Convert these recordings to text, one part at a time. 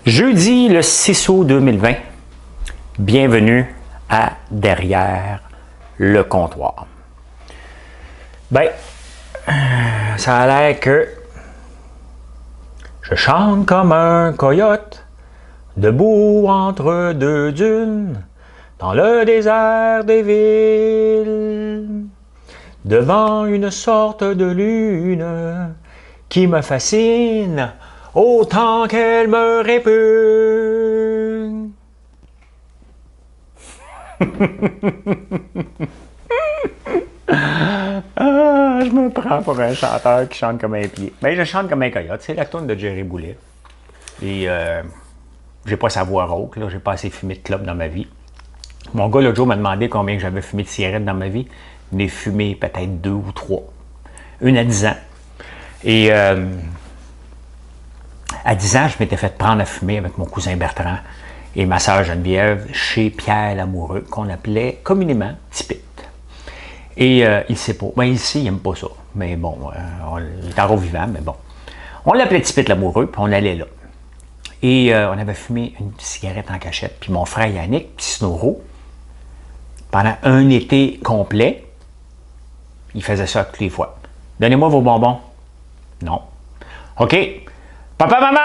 Jeudi le 6 août 2020, bienvenue à Derrière le comptoir. Ben, ça a l'air que je chante comme un coyote, debout entre deux dunes, dans le désert des villes, devant une sorte de lune qui me fascine autant qu'elle me répugne. Je me prends pour un chanteur qui chante comme un pied. Ben, je chante comme un coyote. C'est la tourne de Jerry Boulet. Et j'ai pas sa voix rauque, là. J'ai pas assez fumé de clope dans ma vie. Mon gars, l'autre jour, m'a demandé combien j'avais fumé de cigarettes dans ma vie. J'en ai fumé peut-être 2 ou 3. Une à 10 ans. Et à 10 ans, je m'étais fait prendre à fumer avec mon cousin Bertrand et ma sœur Geneviève chez Pierre Lamoureux, qu'on appelait communément Tipit. Et il sait pas. Ben, ici, il n'aime pas ça. Mais bon, il est encore vivant, mais bon. On l'appelait Tipit Lamoureux, puis on allait là. Et on avait fumé une cigarette en cachette. Puis mon frère Yannick, petit snoro, pendant un été complet, il faisait ça toutes les fois. Donnez-moi vos bonbons. Non. OK. Papa, maman!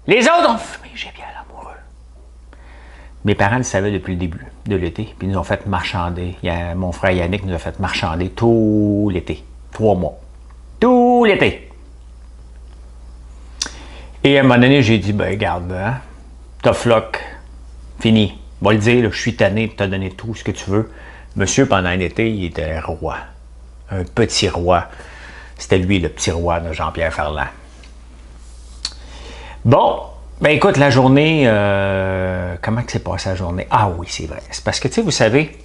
Les autres ont fumé chez Pierre Lamoureux. Mes parents le savaient depuis le début de l'été, puis ils nous ont fait marchander. Mon frère Yannick nous a fait marchander tout l'été. 3 mois. Tout l'été. Et à un moment donné, j'ai dit, ben regarde, hein, tough luck, fini. On va le dire, là, je suis tanné de te donner tout ce que tu veux. Monsieur, pendant un été, il était roi. Un petit roi. C'était lui, le petit roi de Jean-Pierre Ferland. Bon, ben écoute, la journée, comment que s'est passée la journée? Ah oui, c'est vrai. C'est parce que, tu sais, vous savez,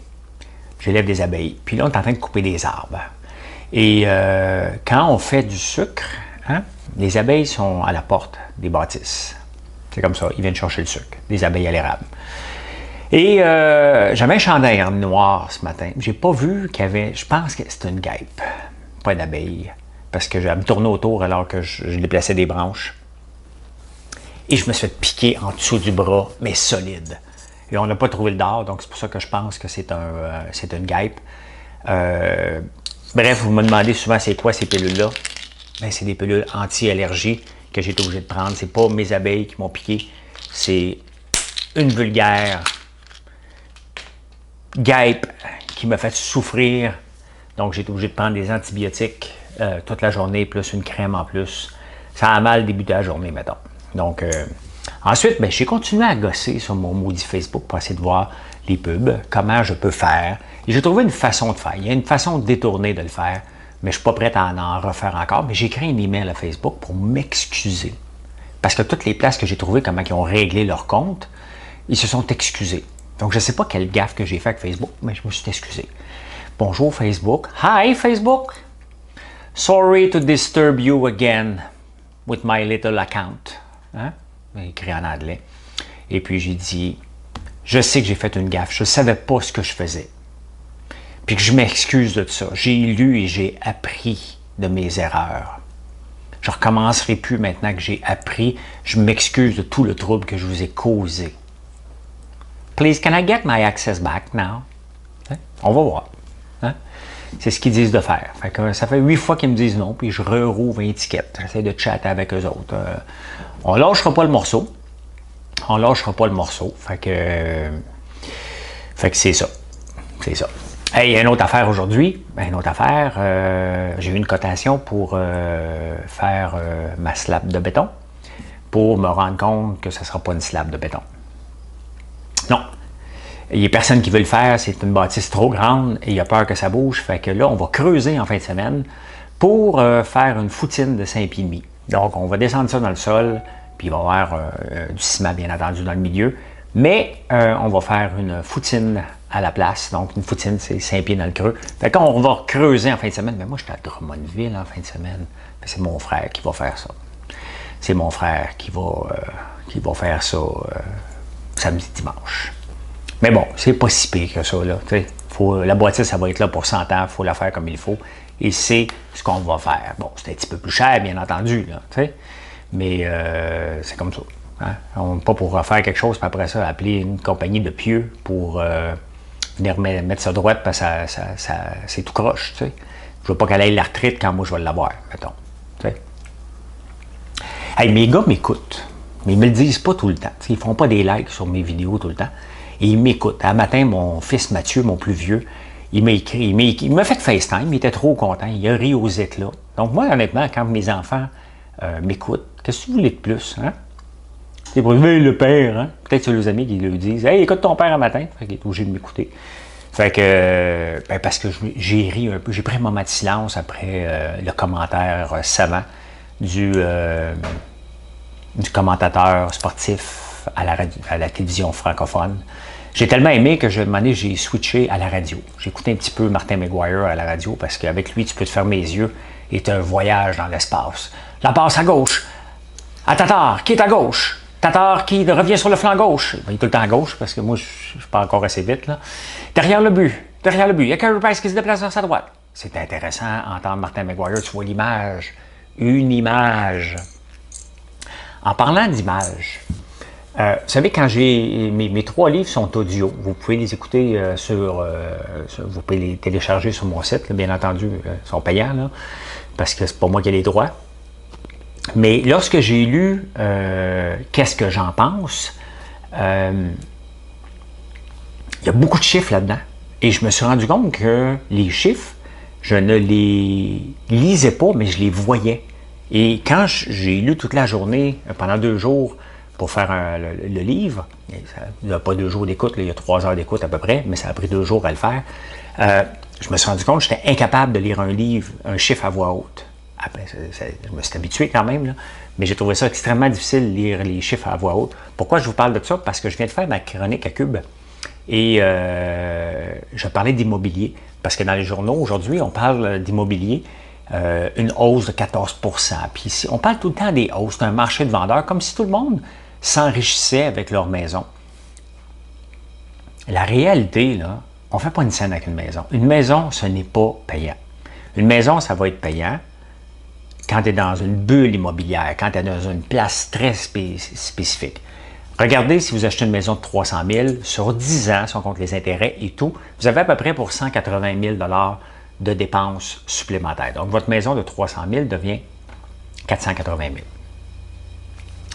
j'élève des abeilles. Puis là, on est en train de couper des arbres. Et quand on fait du sucre, hein, les abeilles sont à la porte des bâtisses. C'est comme ça, ils viennent chercher le sucre, des abeilles à l'érable. Et j'avais un chandail en noir ce matin. J'ai pas vu qu'il y avait, je pense que c'était une guêpe, pas d'abeille. Parce que j'allais me tourner autour alors que je déplaçais des branches. Et je me suis fait piquer en dessous du bras, mais solide. Et on n'a pas trouvé le dard, donc c'est pour ça que je pense que c'est une guêpe. Bref, vous me demandez souvent c'est quoi ces pilules-là. Ben, c'est des pilules anti-allergie que j'ai été obligé de prendre. C'est pas mes abeilles qui m'ont piqué, c'est une vulgaire guêpe qui m'a fait souffrir. Donc j'ai été obligé de prendre des antibiotiques toute la journée, plus une crème en plus. Ça a mal débuté la journée, mettons. Donc, ensuite, ben, j'ai continué à gosser sur mon maudit Facebook pour essayer de voir les pubs, comment je peux faire. Et j'ai trouvé une façon de faire. Il y a une façon détournée de le faire, mais je ne suis pas prêt à en refaire encore. Mais j'ai écrit un email à Facebook pour m'excuser. Parce que toutes les places que j'ai trouvées, comment ils ont réglé leur compte, ils se sont excusés. Donc, je ne sais pas quelle gaffe que j'ai fait avec Facebook, mais je me suis excusé. Bonjour Facebook. Hi Facebook. Sorry to disturb you again with my little account. Hein? Écrit en anglais. Et puis j'ai dit, je sais que j'ai fait une gaffe, je ne savais pas ce que je faisais. Puis que je m'excuse de ça. J'ai lu et j'ai appris de mes erreurs. Je ne recommencerai plus maintenant que j'ai appris. Je m'excuse de tout le trouble que je vous ai causé. Please, can I get my access back now? Hein? On va voir. Hein? C'est ce qu'ils disent de faire. Fait que ça fait 8 fois qu'ils me disent non, puis je rouvre une étiquette. J'essaie de chatter avec eux autres. On lâchera pas le morceau. On lâchera pas le morceau. Fait que c'est ça. C'est ça. Hey, il y a une autre affaire aujourd'hui. Une autre affaire. J'ai eu une cotation pour faire ma slab de béton. Pour me rendre compte que ce ne sera pas une slab de béton. Non. Il n'y a personne qui veut le faire, c'est une bâtisse trop grande et il a peur que ça bouge. Fait que là, on va creuser en fin de semaine pour faire une foutine de 5 pieds et demi. Donc, on va descendre ça dans le sol, puis il va y avoir du ciment, bien entendu, dans le milieu. Mais on va faire une foutine à la place. Donc, une foutine, c'est 5 pieds dans le creux. Fait qu'on va creuser en fin de semaine. Mais moi, je suis à Drummondville en fin de semaine. C'est mon frère qui va faire ça. C'est mon frère qui va faire ça samedi, dimanche. Mais bon, c'est pas si pire que ça, là. La bâtisse, ça va être là pour 100 ans, il faut la faire comme il faut. Et c'est ce qu'on va faire. Bon, c'est un petit peu plus cher, bien entendu, là, mais c'est comme ça. Hein? Pas pour refaire quelque chose, puis après ça, appeler une compagnie de pieux pour venir mettre ça droite, parce que c'est tout croche. Tu sais. Je veux pas qu'elle aille la retraite quand moi je vais l'avoir, mettons. Tu sais. Hey, mes gars m'écoutent, mais ils me le disent pas tout le temps. T'sais, ils font pas des likes sur mes vidéos tout le temps. Et ils m'écoutent. Un matin, mon fils Mathieu, mon plus vieux, il m'a écrit, il m'a fait FaceTime, il était trop content, il a ri aux éclats. Donc moi, honnêtement, quand mes enfants m'écoutent, qu'est-ce que vous voulez de plus? Hein? C'est pour le père, hein? Peut-être c'est les amis qui lui disent « Hey, écoute ton père un matin », fait qu'il est obligé de m'écouter. Fait que, parce que j'ai ri un peu, j'ai pris un moment de silence après le commentaire savant du commentateur sportif à la télévision francophone. J'ai tellement aimé que j'ai switché à la radio. J'ai écouté un petit peu Martin McGuire à la radio parce qu'avec lui, tu peux te fermer les yeux et tu as un voyage dans l'espace. La passe à gauche. À Tatar, qui est à gauche. Tatar qui revient sur le flanc gauche. Il est tout le temps à gauche parce que moi, je ne suis pas encore assez vite. Là. Derrière le but. Il y a Carey Price qui se déplace vers sa droite. C'est intéressant d'entendre Martin McGuire. Tu vois l'image. Une image. En parlant d'image, vous savez, quand j'ai mes 3 livres sont audio, vous pouvez les écouter vous pouvez les télécharger sur mon site, là, bien entendu, ils sont payants, là, parce que c'est pas moi qui ai les droits. Mais lorsque j'ai lu Qu'est-ce que j'en pense, il y a beaucoup de chiffres là-dedans. Et je me suis rendu compte que les chiffres, je ne les lisais pas, mais je les voyais. Et quand j'ai lu toute la journée, pendant 2 jours, pour faire le livre, il n'y a pas 2 jours d'écoute, il y a 3 heures d'écoute à peu près, mais ça a pris 2 jours à le faire, je me suis rendu compte que j'étais incapable de lire un livre, un chiffre à voix haute. Après, je me suis habitué quand même, là, mais j'ai trouvé ça extrêmement difficile de lire les chiffres à voix haute. Pourquoi je vous parle de ça? Parce que je viens de faire ma chronique à Cube et je parlais d'immobilier. Parce que dans les journaux, aujourd'hui, on parle d'immobilier, une hausse de 14%. Puis ici, on parle tout le temps des hausses, c'est un marché de vendeurs, comme si tout le monde s'enrichissait avec leur maison. La réalité, là, on ne fait pas une scène avec une maison. Une maison, ce n'est pas payant. Une maison, ça va être payant quand tu es dans une bulle immobilière, quand tu es dans une place très spécifique. Regardez, si vous achetez une maison de 300 000, sur 10 ans, si on compte les intérêts et tout, vous avez à peu près pour 180 000 de dépenses supplémentaires. Donc, votre maison de 300 000 devient 480 000.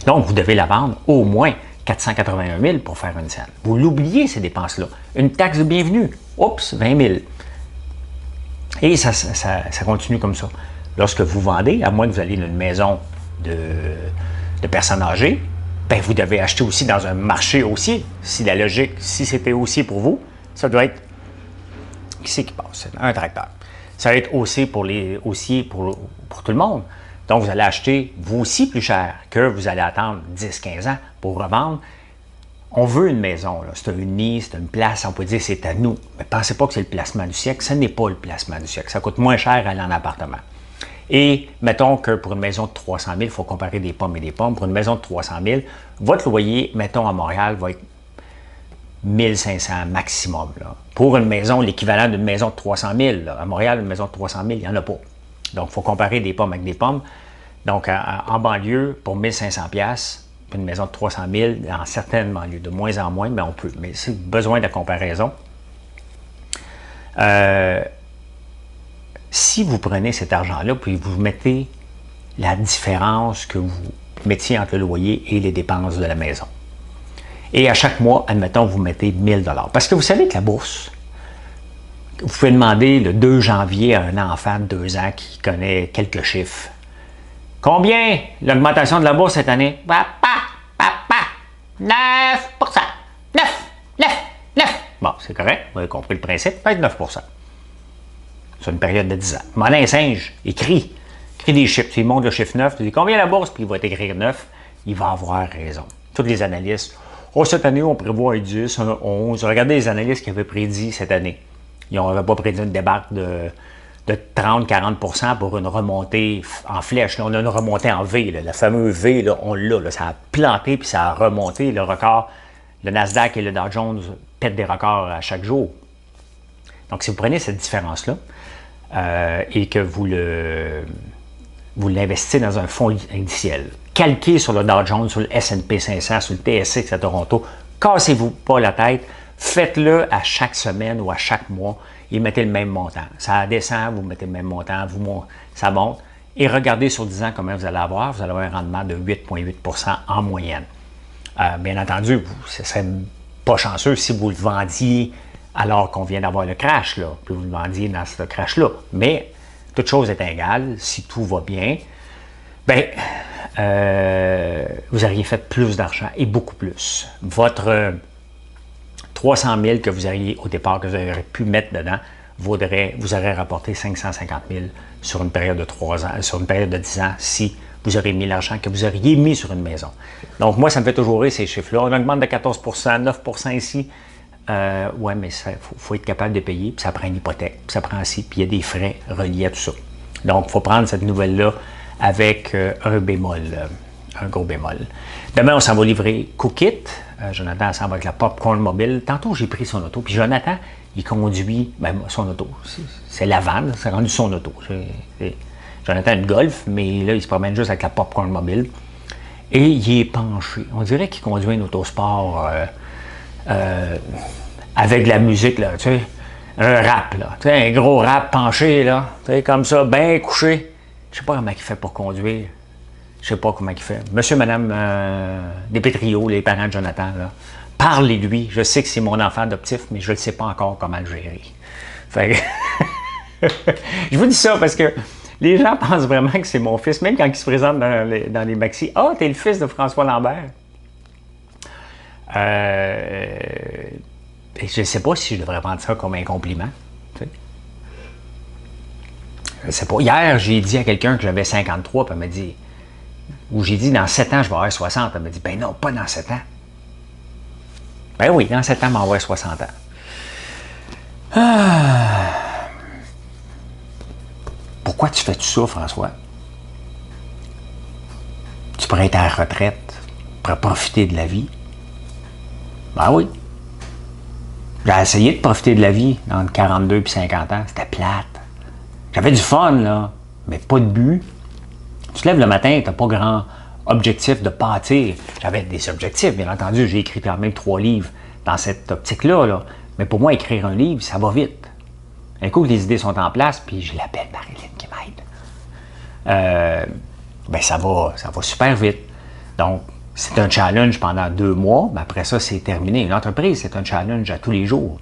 Donc, vous devez la vendre au moins 481 000 pour faire une scène. Vous l'oubliez, ces dépenses-là. Une taxe de bienvenue, oups, 20 000. Et ça continue comme ça. Lorsque vous vendez, à moins que vous ayez une maison de personnes âgées, ben vous devez acheter aussi dans un marché haussier. Si la logique, si c'était haussier pour vous, ça doit être... Qui c'est qui passe? Un tracteur. Ça va être haussier pour tout le monde. Donc, vous allez acheter, vous aussi, plus cher que vous allez attendre 10-15 ans pour revendre. On veut une maison, c'est un nid, c'est une place, on peut dire c'est à nous. Mais pensez pas que c'est le placement du siècle, ce n'est pas le placement du siècle. Ça coûte moins cher aller en appartement. Et mettons que pour une maison de 300 000, il faut comparer des pommes et des pommes. Pour une maison de 300 000, votre loyer, mettons à Montréal, va être 1500 maximum. Là. Pour une maison, l'équivalent d'une maison de 300 000, là. À Montréal, une maison de 300 000, il n'y en a pas. Donc, il faut comparer des pommes avec des pommes. Donc, en banlieue, pour 1500 $, une maison de 300 000, dans certaines banlieues, de moins en moins, mais on peut. Mais c'est besoin de comparaison. Si vous prenez cet argent-là, puis vous mettez la différence que vous mettiez entre le loyer et les dépenses de la maison. Et à chaque mois, admettons, vous mettez 1 000 $. Parce que vous savez que la bourse, vous pouvez demander le 2 janvier à un enfant de 2 ans qui connaît quelques chiffres. Combien l'augmentation de la bourse cette année? Papa, 9%. 9. Bon, c'est correct, vous avez compris le principe, peut-être 9%. Sur une période de 10 ans. Malin singe, écrit des chiffres. Il montre le chiffre 9, tu dis combien la bourse, puis il va t'écrire 9, il va avoir raison. Tous les analystes, cette année, on prévoit un 10, un 11. Regardez les analystes qui avaient prédit cette année. Ils n'avaient pas prédit une débarque de 30-40% pour une remontée en flèche. Là, on a une remontée en V. Là. La fameuse V, là, on l'a. Là. Ça a planté puis ça a remonté. Le record, le Nasdaq et le Dow Jones pètent des records à chaque jour. Donc, si vous prenez cette différence-là et que vous l'investissez dans un fonds indiciel, calqué sur le Dow Jones, sur le S&P 500, sur le TSX à Toronto. Cassez-vous pas la tête. Faites-le à chaque semaine ou à chaque mois et mettez le même montant. Ça descend, vous mettez le même montant, ça monte. Et regardez sur 10 ans comment vous allez avoir. Vous allez avoir un rendement de 8,8 en moyenne. Bien entendu, ce serait pas chanceux si vous le vendiez alors qu'on vient d'avoir le crash, là, puis vous le vendiez dans ce crash-là. Mais, toute chose est égale, si tout va bien, bien, vous auriez fait plus d'argent et beaucoup plus. Votre 300 000 que vous auriez au départ, que vous auriez pu mettre dedans, vous aurez rapporté 550 000 sur une période de 3 ans, sur une période de 10 ans, si vous auriez mis l'argent que vous auriez mis sur une maison. Donc, moi, ça me fait toujours rire ces chiffres-là. On augmente de 14 9 ici. Ouais, mais il faut être capable de payer, puis ça prend une hypothèque, puis ça prend aussi, puis il y a des frais reliés à tout ça. Donc, il faut prendre cette nouvelle-là avec un bémol, un gros bémol. Demain, on s'en va livrer Cookit. Jonathan s'en va avec la Popcorn Mobile. Tantôt, j'ai pris son auto, puis Jonathan, il conduit son auto. C'est la vanne, c'est rendu son auto. Jonathan a une Golf, mais là, il se promène juste avec la Popcorn Mobile. Et il est penché. On dirait qu'il conduit un autosport avec de la musique, là, tu sais, un rap, là, tu sais, un gros rap penché, là, tu sais, comme ça, bien couché. Je sais pas comment il fait pour conduire. Je sais pas comment il fait. Monsieur, madame Despétriaux, les parents de Jonathan, là, parlez-lui. Je sais que c'est mon enfant adoptif, mais je ne sais pas encore comment le gérer. Fait que je vous dis ça parce que les gens pensent vraiment que c'est mon fils, même quand il se présente dans les maxis. « Ah, t'es le fils de François Lambert. » Je ne sais pas si je devrais prendre ça comme un compliment. Tu sais. Je ne sais pas. Hier, j'ai dit à quelqu'un que j'avais 53, puis elle m'a dit, ou j'ai dit dans 7 ans, je vais avoir 60. Elle m'a dit, ben non, pas dans 7 ans. Ben oui, dans 7 ans, je vais avoir 60 ans. Ah. Pourquoi tu fais tout ça, François? Tu pourrais être à la retraite, tu pourrais profiter de la vie. Ben oui. J'ai essayé de profiter de la vie entre 42 et 50 ans. C'était plate. J'avais du fun, là, mais pas de but. Tu te lèves le matin, tu n'as pas grand objectif de bâtir. J'avais des objectifs, bien entendu. J'ai écrit quand même 3 livres dans cette optique-là. Là. Mais pour moi, écrire un livre, ça va vite. Un coup que les idées sont en place, puis je l'appelle Marilyn qui m'aide. Ben ça va super vite. Donc, c'est un challenge pendant 2 mois, mais après ça, c'est terminé. Une entreprise, c'est un challenge à tous les jours.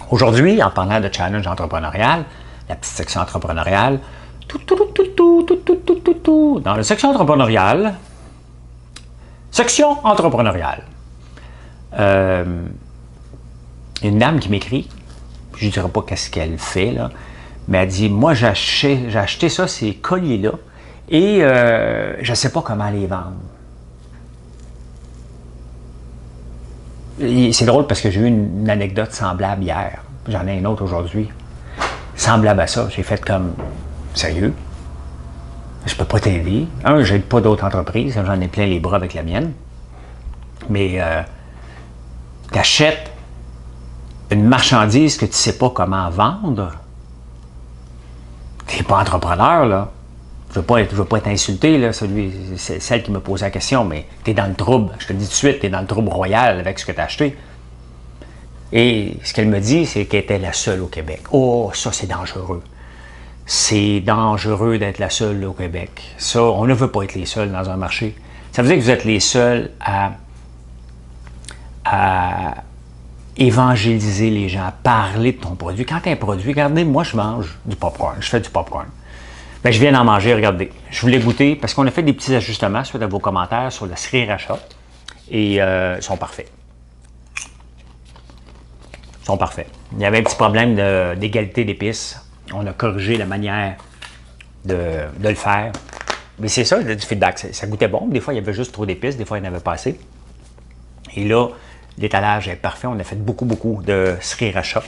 Aujourd'hui, en parlant de challenge entrepreneurial, la petite section entrepreneuriale, dans la section entrepreneuriale, une dame qui m'écrit, je ne dirais pas qu'est-ce qu'elle fait, là, mais elle dit, moi, j'ai acheté ça, ces colliers-là, et je ne sais pas comment les vendre. C'est drôle parce que j'ai eu une anecdote semblable hier. J'en ai une autre aujourd'hui. Semblable à ça. J'ai fait comme, sérieux? Je peux pas t'aider. Je n'aide pas d'autres entreprises. J'en ai plein les bras avec la mienne. Mais tu achètes une marchandise que tu ne sais pas comment vendre. Tu n'es pas entrepreneur, là. Je ne veux pas être insulté, là, c'est celle qui me posait la question, mais tu es dans le trouble. Je te le dis tout de suite, tu es dans le trouble royal avec ce que tu as acheté. Et ce qu'elle me dit, c'est qu'elle était la seule au Québec. Oh, ça, c'est dangereux. C'est dangereux d'être la seule au Québec. Ça, on ne veut pas être les seuls dans un marché. Ça veut dire que vous êtes les seuls à évangéliser les gens, à parler de ton produit. Quand tu as un produit, regardez, moi, je mange du popcorn. Je fais du popcorn. Bien, je viens d'en manger, regardez. Je voulais goûter parce qu'on a fait des petits ajustements suite à vos commentaires sur la sriracha et ils sont parfaits. Ils sont parfaits. Il y avait un petit problème d'égalité d'épices. On a corrigé la manière de le faire. Mais c'est ça, du feedback. Ça goûtait bon. Des fois, il y avait juste trop d'épices. Des fois, il n'y en avait pas assez. Et là, l'étalage est parfait. On a fait beaucoup de sriracha.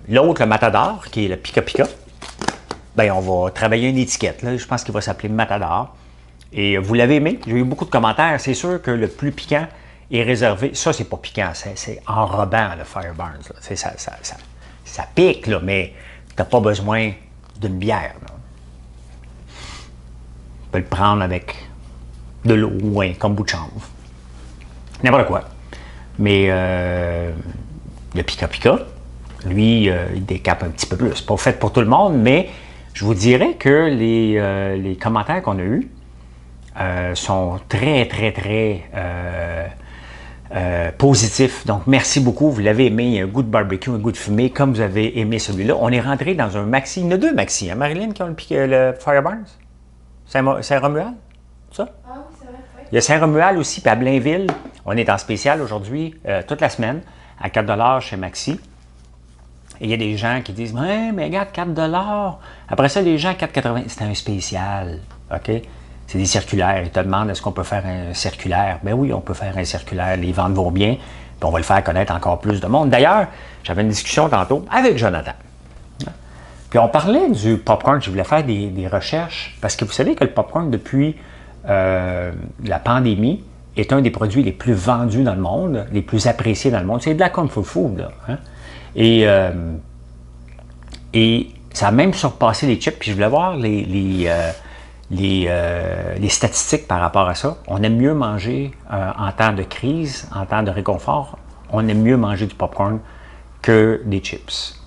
L'autre, le Matador, qui est le Pika Pika, bien, on va travailler une étiquette. Là. Je pense qu'il va s'appeler Matador. Et vous l'avez aimé. J'ai eu beaucoup de commentaires. C'est sûr que le plus piquant est réservé. Ça, c'est pas piquant. C'est enrobant, le Fireburns. Ça pique, là, mais tu n'as pas besoin d'une bière. Là. peux le prendre avec de l'eau ou un kombucha. N'importe quoi. Mais le Pika Pika, lui, il décape un petit peu plus. C'est pas fait pour tout le monde, mais je vous dirais que les commentaires qu'on a eus sont très, très, très positifs. Donc, merci beaucoup. Vous l'avez aimé. Il y a un goût de barbecue, un goût de fumée, comme vous avez aimé celui-là. On est rentré dans un maxi. Il y en a 2 maxi. Hein, Marilyn, qui ont le Fireburns? Saint-Romuald? Ça? Ah oui, c'est vrai. Oui. Il y a Saint-Romuald aussi, puis à Blainville. On est en spécial aujourd'hui, toute la semaine, à 4 chez Maxi. Et il y a des gens qui disent « Ouais, mais regarde, 4 ». Après ça, les gens, 4,80 $. C'est un spécial, OK? C'est des circulaires. Ils te demandent est-ce qu'on peut faire un circulaire. Ben oui, on peut faire un circulaire. Les ventes vont bien. Puis on va le faire connaître encore plus de monde. D'ailleurs, j'avais une discussion tantôt avec Jonathan. Puis on parlait du popcorn. Je voulais faire des recherches. Parce que vous savez que le popcorn, depuis la pandémie, est un des produits les plus vendus dans le monde, les plus appréciés dans le monde. C'est de la comfort food, là. Hein? Et ça a même surpassé les chips. Puis je voulais voir les statistiques par rapport à ça. On aime mieux manger en temps de crise, en temps de réconfort. On aime mieux manger du popcorn que des chips.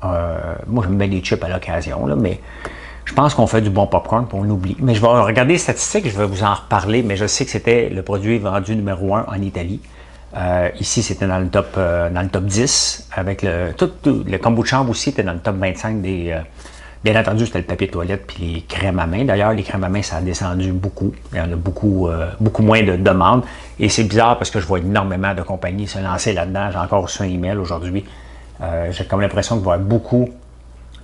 Moi, j'aime bien les chips à l'occasion, là, mais je pense qu'on fait du bon popcorn, puis on l'oublie. Mais je vais regarder les statistiques, je vais vous en reparler, mais je sais que c'était le produit vendu numéro 1 en Italie. Ici, c'était dans le top 10, avec le kombucha aussi était dans le top 25 des... bien entendu, c'était le papier de toilette puis les crèmes à main. D'ailleurs, les crèmes à main, ça a descendu beaucoup. Il y en a beaucoup moins de demandes. Et c'est bizarre parce que je vois énormément de compagnies se lancer là-dedans. J'ai encore reçu un email aujourd'hui. J'ai comme l'impression de voir beaucoup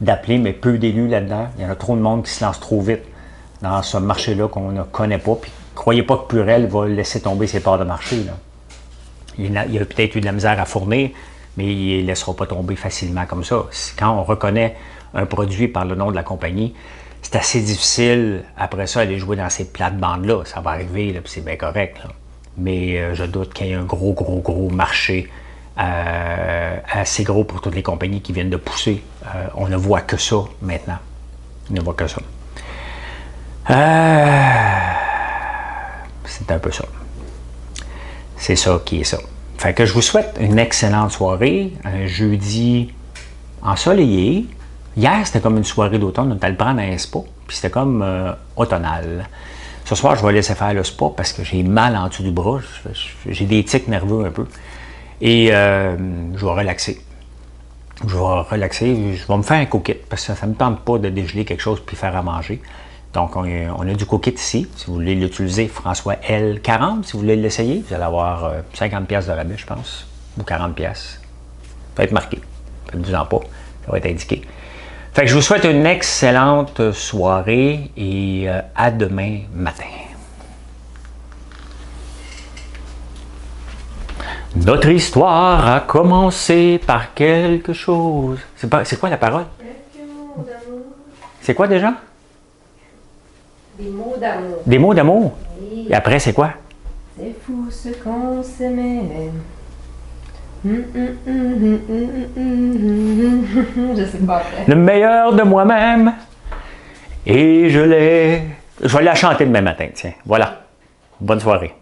d'appelés, mais peu d'élus là-dedans. Il y en a trop de monde qui se lance trop vite dans ce marché-là qu'on ne connaît pas. Puis croyez pas que Purell va laisser tomber ses parts de marché, là. Il a peut-être eu de la misère à fournir, mais il ne laissera pas tomber facilement comme ça. Quand on reconnaît un produit par le nom de la compagnie, c'est assez difficile, après ça, aller jouer dans ces plates-bandes-là. Ça va arriver, là, puis c'est bien correct, là. Mais je doute qu'il y ait un gros marché assez gros pour toutes les compagnies qui viennent de pousser. On ne voit que ça maintenant. On ne voit que ça. C'est un peu ça. C'est ça qui est ça. Fait que je vous souhaite une excellente soirée. Un jeudi ensoleillé. Hier, c'était comme une soirée d'automne. On était allé prendre un spa. Puis c'était comme automnal. Ce soir, je vais laisser faire le spa parce que j'ai mal en dessous du bras. J'ai des tics nerveux un peu. Et je vais relaxer. Je vais me faire un cookit parce que ça ne me tente pas de dégeler quelque chose puis faire à manger. Donc, on a du cookit ici. Si vous voulez l'utiliser, François L40, si vous voulez l'essayer, vous allez avoir 50$ de rabais, je pense, ou 40$. Ça va être marqué. Faites-vous-en pas. Ça va être indiqué. Fait que je vous souhaite une excellente soirée et à demain matin. Notre histoire a commencé par quelque chose. C'est quoi la parole? Quelques mots d'amour. C'est quoi déjà? Des mots d'amour. Des mots d'amour? Oui. Et après, c'est quoi? C'est fou ce qu'on s'aimait. Je sais pas après. Le meilleur de moi-même. Et je vais la chanter demain matin, tiens. Voilà. Bonne soirée.